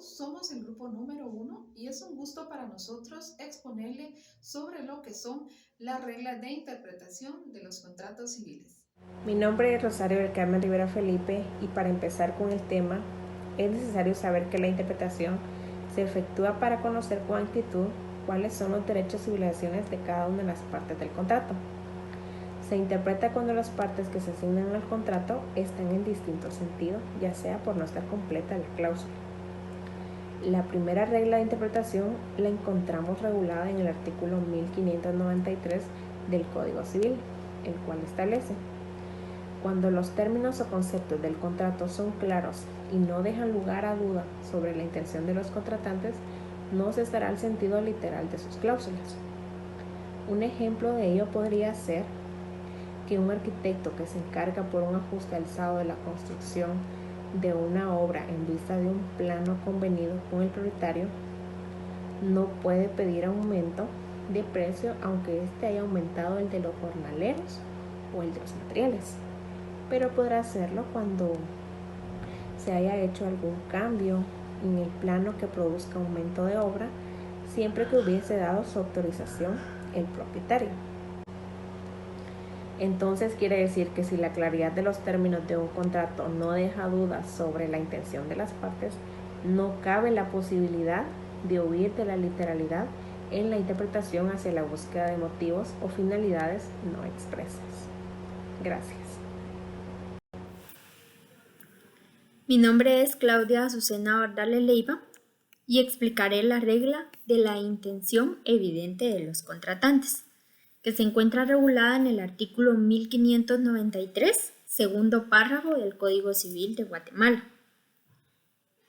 todos, somos el grupo número 1 y es un gusto para nosotros exponerle sobre lo que son las reglas de interpretación de los contratos civiles. Mi nombre es Rosario del Carmen Rivera Felipe y para empezar con el tema es necesario saber que la interpretación se efectúa para conocer con exactitud cuáles son los derechos y obligaciones de cada una de las partes del contrato. Se interpreta cuando las partes que se asignan al contrato están en distinto sentido, ya sea por no estar completa la cláusula. La primera regla de interpretación la encontramos regulada en el artículo 1593 del Código Civil, el cual establece: cuando los términos o conceptos del contrato son claros y no dejan lugar a duda sobre la intención de los contratantes, no cesará el sentido literal de sus cláusulas. Un ejemplo de ello podría ser que un arquitecto que se encarga por un ajuste alzado de la construcción de una obra en vista de un plano convenido con el propietario no puede pedir aumento de precio aunque éste haya aumentado el de los jornaleros o el de los materiales, pero podrá hacerlo cuando se haya hecho algún cambio en el plano que produzca aumento de obra, siempre que hubiese dado su autorización el propietario. Entonces quiere decir que si la claridad de los términos de un contrato no deja dudas sobre la intención de las partes, no cabe la posibilidad de huir de la literalidad en la interpretación hacia la búsqueda de motivos o finalidades no expresas. Gracias. Mi nombre es Claudia Azucena Bardale Leiva y explicaré la regla de la intención evidente de los contratantes, que se encuentra regulada en el artículo 1593, segundo párrafo del Código Civil de Guatemala,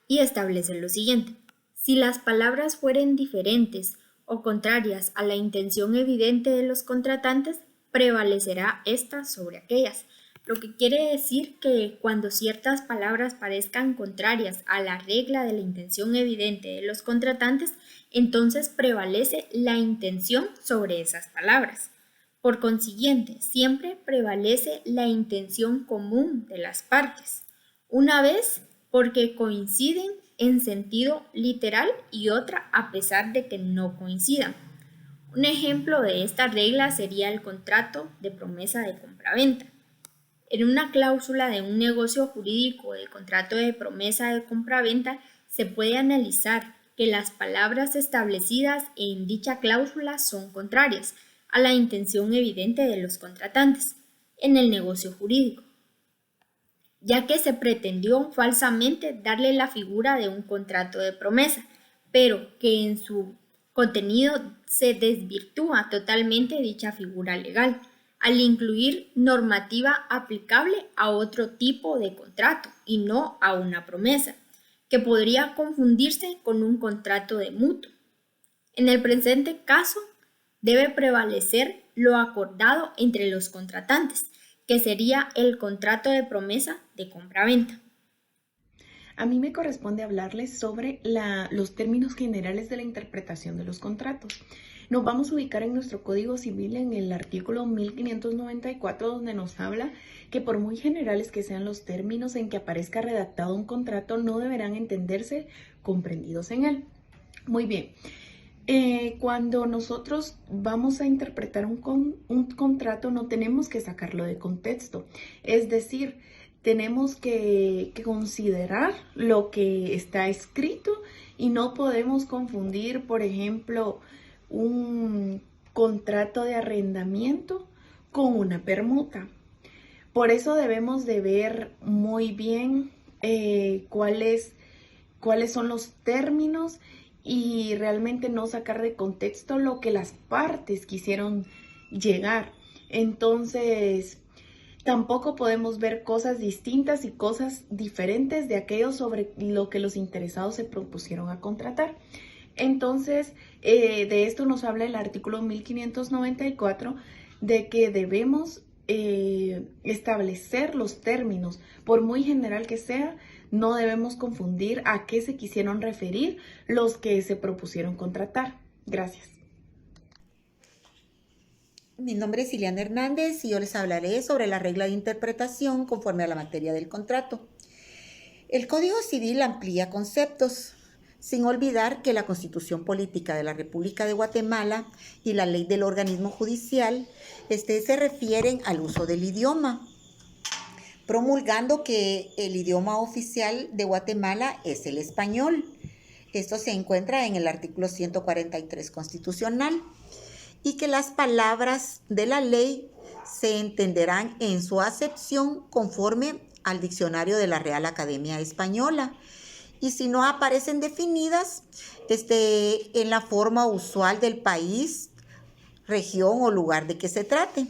y establece lo siguiente: si las palabras fueren diferentes o contrarias a la intención evidente de los contratantes, prevalecerá esta sobre aquellas. Lo que quiere decir que cuando ciertas palabras parezcan contrarias a la regla de la intención evidente de los contratantes, entonces prevalece la intención sobre esas palabras. Por consiguiente, siempre prevalece la intención común de las partes. Una vez porque coinciden en sentido literal y otra a pesar de que no coincidan. Un ejemplo de esta regla sería el contrato de promesa de compraventa. En una cláusula de un negocio jurídico del contrato de promesa de compraventa se puede analizar que las palabras establecidas en dicha cláusula son contrarias a la intención evidente de los contratantes en el negocio jurídico, ya que se pretendió falsamente darle la figura de un contrato de promesa, pero que en su contenido se desvirtúa totalmente dicha figura legal, al incluir normativa aplicable a otro tipo de contrato y no a una promesa, que podría confundirse con un contrato de mutuo. En el presente caso, debe prevalecer lo acordado entre los contratantes, que sería el contrato de promesa de compraventa. A mí me corresponde hablarles sobre los términos generales de la interpretación de los contratos. Nos vamos a ubicar en nuestro Código Civil en el artículo 1594, donde nos habla que por muy generales que sean los términos en que aparezca redactado un contrato, no deberán entenderse comprendidos en él. Muy bien. Cuando nosotros vamos a interpretar un contrato, no tenemos que sacarlo de contexto. Es decir, tenemos que considerar lo que está escrito y no podemos confundir, por ejemplo, un contrato de arrendamiento con una permuta. Por eso debemos de ver muy bien cuáles son los términos y realmente no sacar de contexto lo que las partes quisieron llegar. Entonces, tampoco podemos ver cosas distintas y cosas diferentes de aquello sobre lo que los interesados se propusieron a contratar. Entonces, de esto nos habla el artículo 1594, de que debemos establecer los términos, por muy general que sea. No debemos confundir a qué se quisieron referir los que se propusieron contratar. Gracias. Mi nombre es Ileana Hernández y yo les hablaré sobre la regla de interpretación conforme a la materia del contrato. El Código Civil amplía conceptos. sin olvidar que la Constitución Política de la República de Guatemala y la ley del organismo judicial se refieren al uso del idioma, promulgando que el idioma oficial de Guatemala es el español. Esto se encuentra en el artículo 143 constitucional, y que las palabras de la ley se entenderán en su acepción conforme al diccionario de la Real Academia Española, y si no aparecen definidas en la forma usual del país, región o lugar de que se trate.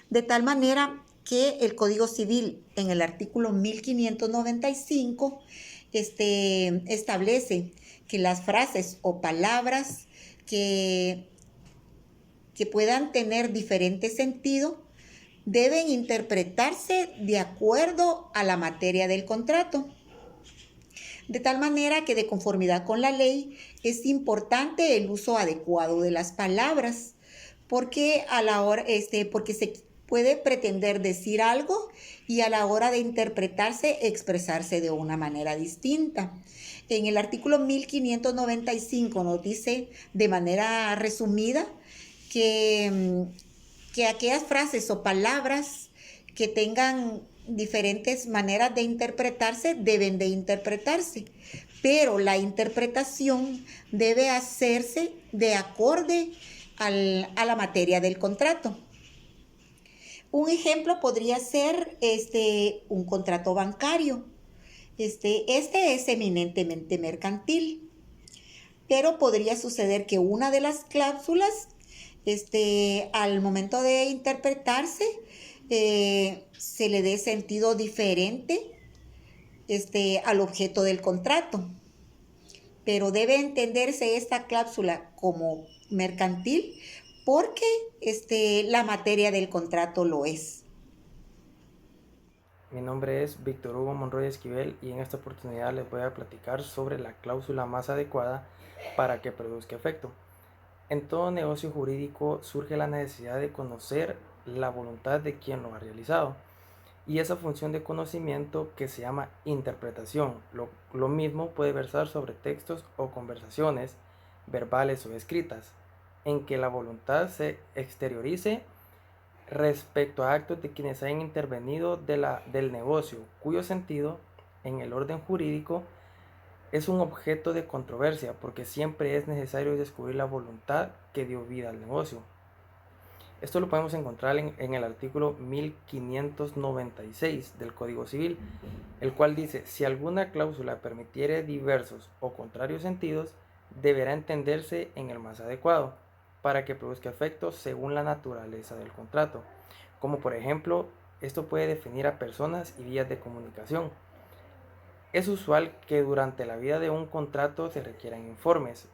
De tal manera que el Código Civil en el artículo 1595 establece que las frases o palabras que puedan tener diferente sentido deben interpretarse de acuerdo a la materia del contrato. De tal manera que, de conformidad con la ley, es importante el uso adecuado de las palabras, porque porque se puede pretender decir algo y a la hora de interpretarse expresarse de una manera distinta. En el artículo 1595 nos dice de manera resumida que aquellas frases o palabras que tengan diferentes maneras de interpretarse deben de interpretarse, pero la interpretación debe hacerse de acorde a la materia del contrato. Un ejemplo podría ser un contrato bancario. Este es eminentemente mercantil, pero podría suceder que una de las cláusulas al momento de interpretarse se le dé sentido diferente al objeto del contrato, pero debe entenderse esta cláusula como mercantil porque la materia del contrato lo es. Mi nombre es Víctor Hugo Monroy Esquivel y en esta oportunidad les voy a platicar sobre la cláusula más adecuada para que produzca efecto. En todo negocio jurídico surge la necesidad de conocer la voluntad de quien lo ha realizado y esa función de conocimiento que se llama interpretación. Lo mismo puede versar sobre textos o conversaciones verbales o escritas, en que la voluntad se exteriorice respecto a actos de quienes hayan intervenido del negocio, cuyo sentido en el orden jurídico es un objeto de controversia porque siempre es necesario descubrir la voluntad que dio vida al negocio. Esto lo podemos encontrar en el artículo 1596 del Código Civil, el cual dice: si alguna cláusula permitiere diversos o contrarios sentidos, deberá entenderse en el más adecuado, para que produzca efectos según la naturaleza del contrato. Como por ejemplo, esto puede definir a personas y vías de comunicación. Es usual que durante la vida de un contrato se requieran informes,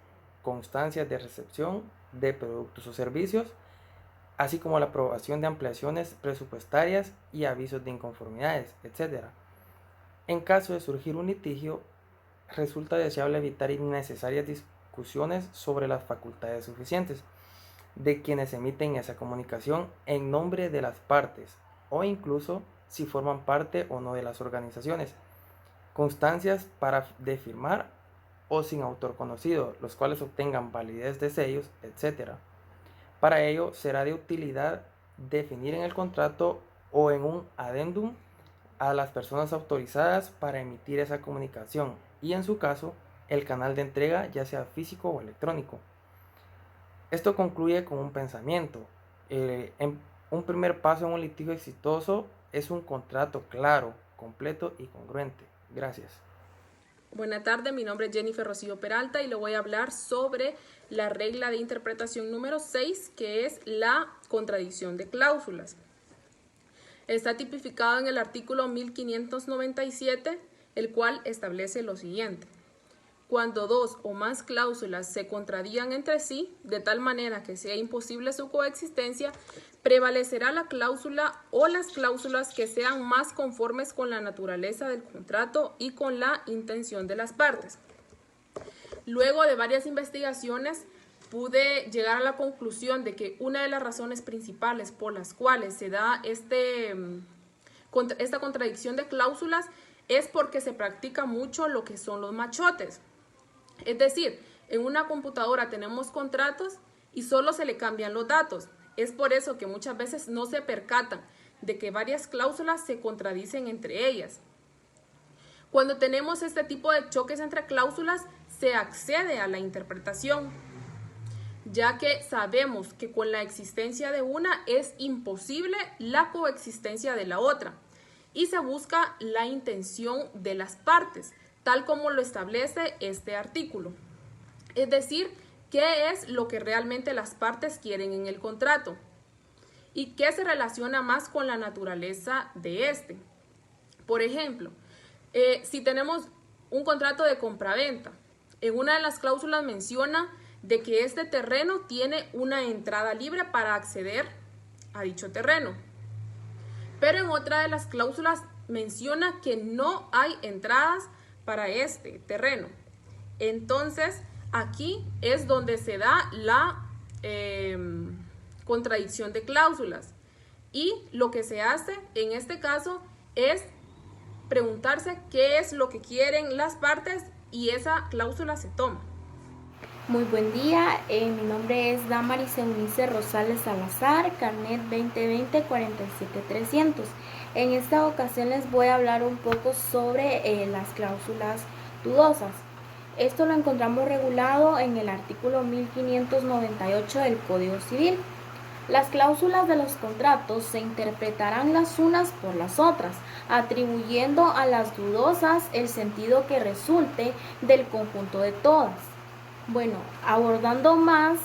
constancias de recepción de productos o servicios, así como la aprobación de ampliaciones presupuestarias y avisos de inconformidades, etc. En caso de surgir un litigio, resulta deseable evitar innecesarias discusiones sobre las facultades suficientes de quienes emiten esa comunicación en nombre de las partes o incluso si forman parte o no de las organizaciones. Constancias de firmar o sin autor conocido, los cuales obtengan validez de sellos, etc. Para ello será de utilidad definir en el contrato o en un adendum a las personas autorizadas para emitir esa comunicación y en su caso el canal de entrega, ya sea físico o electrónico. Esto concluye con un pensamiento. Un primer paso en un litigio exitoso es un contrato claro, completo y congruente. Gracias. Buenas tardes, mi nombre es Jennifer Rocío Peralta y le voy a hablar sobre la regla de interpretación número 6, que es la contradicción de cláusulas. Está tipificado en el artículo 1597, el cual establece lo siguiente: cuando dos o más cláusulas se contradigan entre sí, de tal manera que sea imposible su coexistencia, prevalecerá la cláusula o las cláusulas que sean más conformes con la naturaleza del contrato y con la intención de las partes. Luego de varias investigaciones, pude llegar a la conclusión de que una de las razones principales por las cuales se da esta contradicción de cláusulas es porque se practica mucho lo que son los machotes. Es decir, en una computadora tenemos contratos y solo se le cambian los datos. Es por eso que muchas veces no se percatan de que varias cláusulas se contradicen entre ellas. Cuando tenemos este tipo de choques entre cláusulas, se accede a la interpretación, ya que sabemos que con la existencia de una es imposible la coexistencia de la otra, y se busca la intención de las partes, tal como lo establece este artículo. Es decir, qué es lo que realmente las partes quieren en el contrato y qué se relaciona más con la naturaleza de este. Por ejemplo, si tenemos un contrato de compraventa, en una de las cláusulas menciona de que este terreno tiene una entrada libre para acceder a dicho terreno. Pero en otra de las cláusulas menciona que no hay entradas para este terreno. Entonces, aquí es donde se da la contradicción de cláusulas. Y lo que se hace en este caso es preguntarse qué es lo que quieren las partes y esa cláusula se toma. Muy buen día, mi nombre es Damaris Eunice Rosales Salazar, carnet 2020-47300. En esta ocasión les voy a hablar un poco sobre las cláusulas dudosas. Esto lo encontramos regulado en el artículo 1598 del Código Civil. Las cláusulas de los contratos se interpretarán las unas por las otras, atribuyendo a las dudosas el sentido que resulte del conjunto de todas. Bueno, abordando más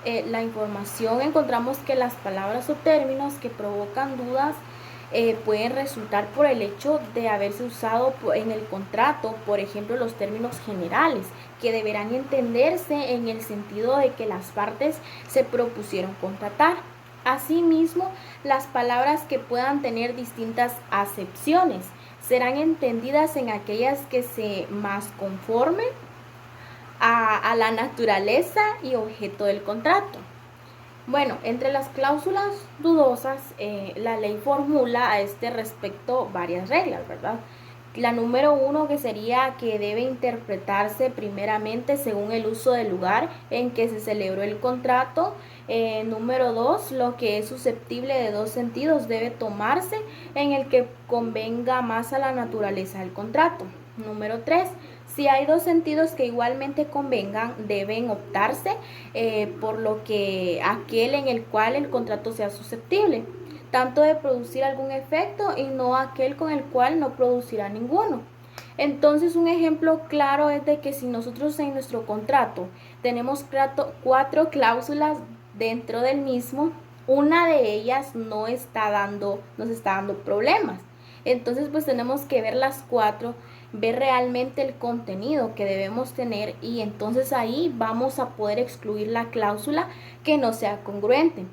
la información, encontramos que las palabras o términos que provocan dudas pueden resultar por el hecho de haberse usado en el contrato, por ejemplo, los términos generales, que deberán entenderse en el sentido de que las partes se propusieron contratar. Asimismo, las palabras que puedan tener distintas acepciones serán entendidas en aquellas que se más conformen a la naturaleza y objeto del contrato. Bueno, entre las cláusulas dudosas, la ley formula a este respecto varias reglas, ¿verdad? La número 1, que sería que debe interpretarse primeramente según el uso del lugar en que se celebró el contrato. Número 2, lo que es susceptible de dos sentidos debe tomarse en el que convenga más a la naturaleza del contrato. Número 3, si hay dos sentidos que igualmente convengan, deben optarse por lo que aquel en el cual el contrato sea susceptible, tanto de producir algún efecto y no aquel con el cual no producirá ninguno. Entonces, un ejemplo claro es de que si nosotros en nuestro contrato tenemos 4 cláusulas dentro del mismo, una de ellas nos está dando problemas. Entonces, pues tenemos que ver las 4, ver realmente el contenido que debemos tener, y entonces ahí vamos a poder excluir la cláusula que no sea congruente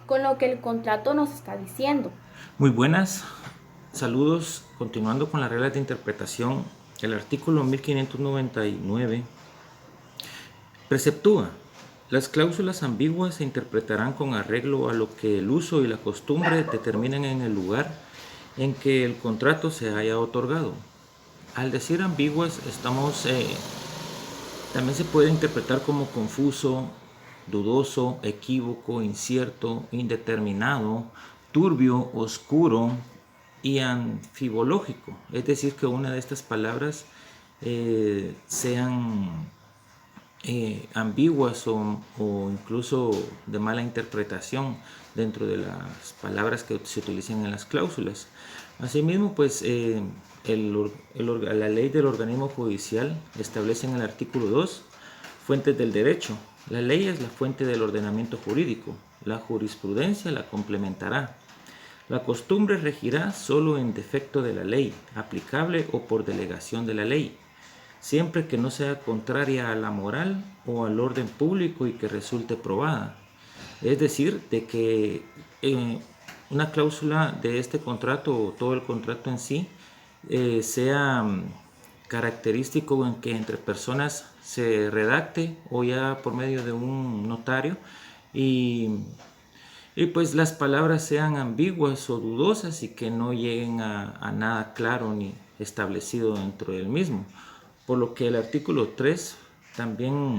con lo que el contrato nos está diciendo. Muy buenas, saludos. Continuando con las reglas de interpretación, el artículo 1599 preceptúa: las cláusulas ambiguas se interpretarán con arreglo a lo que el uso y la costumbre determinen en el lugar en que el contrato se haya otorgado. Al decir ambiguas, también se puede interpretar como confuso, dudoso, equívoco, incierto, indeterminado, turbio, oscuro y anfibológico. Es decir, que una de estas palabras sean ambiguas o incluso de mala interpretación dentro de las palabras que se utilizan en las cláusulas. Asimismo, pues la ley del organismo judicial establece en el artículo 2 fuentes del derecho. La ley es la fuente del ordenamiento jurídico. La jurisprudencia la complementará. La costumbre regirá solo en defecto de la ley, aplicable o por delegación de la ley, siempre que no sea contraria a la moral o al orden público y que resulte probada. Es decir, de que una cláusula de este contrato o todo el contrato en sí sea característico en que entre personas se redacte o ya por medio de un notario y pues las palabras sean ambiguas o dudosas y que no lleguen a nada claro ni establecido dentro del mismo. Por lo que el artículo 3 también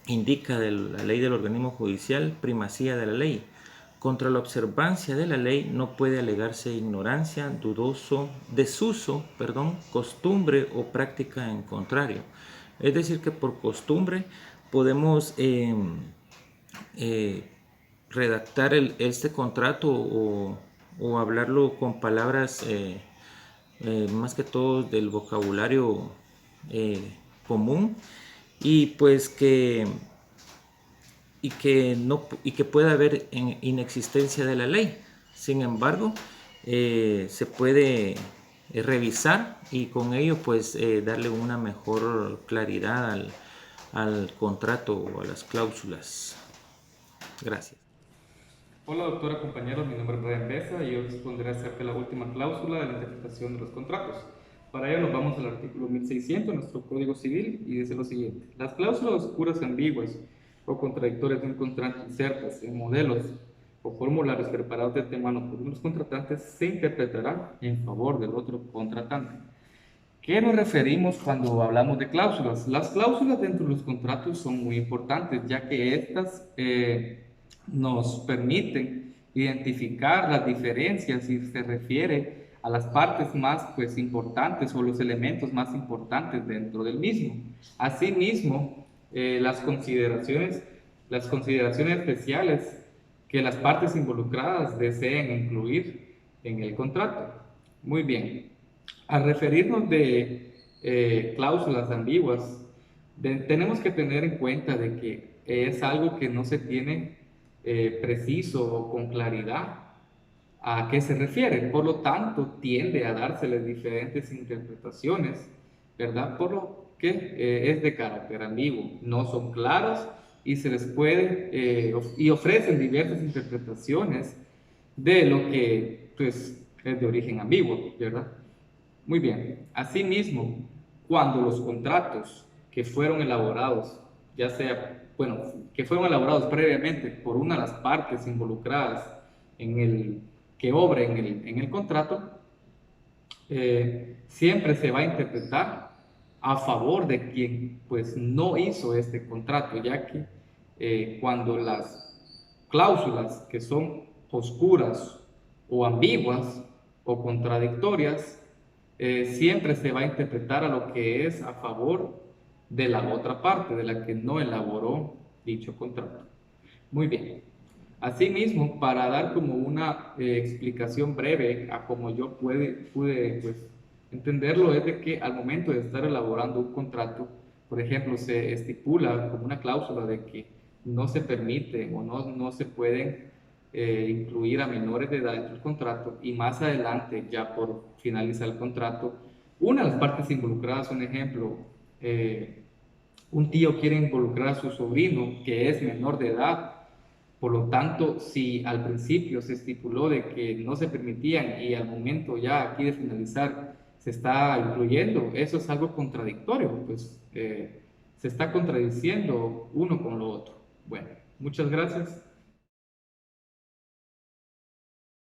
indica de la ley del organismo judicial primacía de la ley. Contra la observancia de la ley no puede alegarse ignorancia, desuso, costumbre o práctica en contrario. Es decir, que por costumbre podemos redactar este contrato o hablarlo con palabras más que todo del vocabulario común, y pues que pueda haber inexistencia de la ley. Sin embargo, se puede revisar y con ello pues darle una mejor claridad al contrato o a las cláusulas. Gracias. Hola doctora, compañeros, mi nombre es Brian Besa y hoy responderé acerca de la última cláusula de la interpretación de los contratos. Para ello nos vamos al artículo 1600 de nuestro Código Civil y dice lo siguiente: las cláusulas oscuras, ambiguas o contradictorias de un contrato insertas en modelos o formularios preparados de antemano por unos contratantes se interpretarán en favor del otro contratante. ¿Qué nos referimos cuando hablamos de cláusulas? Las cláusulas dentro de los contratos son muy importantes, ya que estas nos permiten identificar las diferencias si se refiere a las partes más importantes o los elementos más importantes dentro del mismo. Asimismo, las consideraciones especiales que las partes involucradas deseen incluir en el contrato. Muy bien, al referirnos de cláusulas ambiguas, tenemos que tener en cuenta de que es algo que no se tiene preciso o con claridad a qué se refiere, por lo tanto tiende a dárseles diferentes interpretaciones, ¿verdad? Por lo que es de carácter ambiguo, no son claros y se les puede y ofrecen diversas interpretaciones de lo que pues es de origen ambiguo, ¿verdad? Muy bien, asimismo, cuando los contratos que fueron elaborados, que fueron elaborados previamente por una de las partes involucradas que obra en el contrato, siempre se va a interpretar a favor de quien pues no hizo este contrato, ya que cuando las cláusulas que son oscuras o ambiguas o contradictorias, siempre se va a interpretar a lo que es a favor de la otra parte, de la que no elaboró dicho contrato. Muy bien. Asimismo, para dar como una explicación breve a cómo yo pude pues, entenderlo, es de que al momento de estar elaborando un contrato, por ejemplo, se estipula como una cláusula de que no se permite o no se pueden incluir a menores de edad dentro del contrato, y más adelante, ya por finalizar el contrato, una de las partes involucradas, un ejemplo, un tío quiere involucrar a su sobrino que es menor de edad. Por lo tanto, si al principio se estipuló de que no se permitían y al momento ya aquí de finalizar se está incluyendo, eso es algo contradictorio, pues se está contradiciendo uno con lo otro. Bueno, muchas gracias.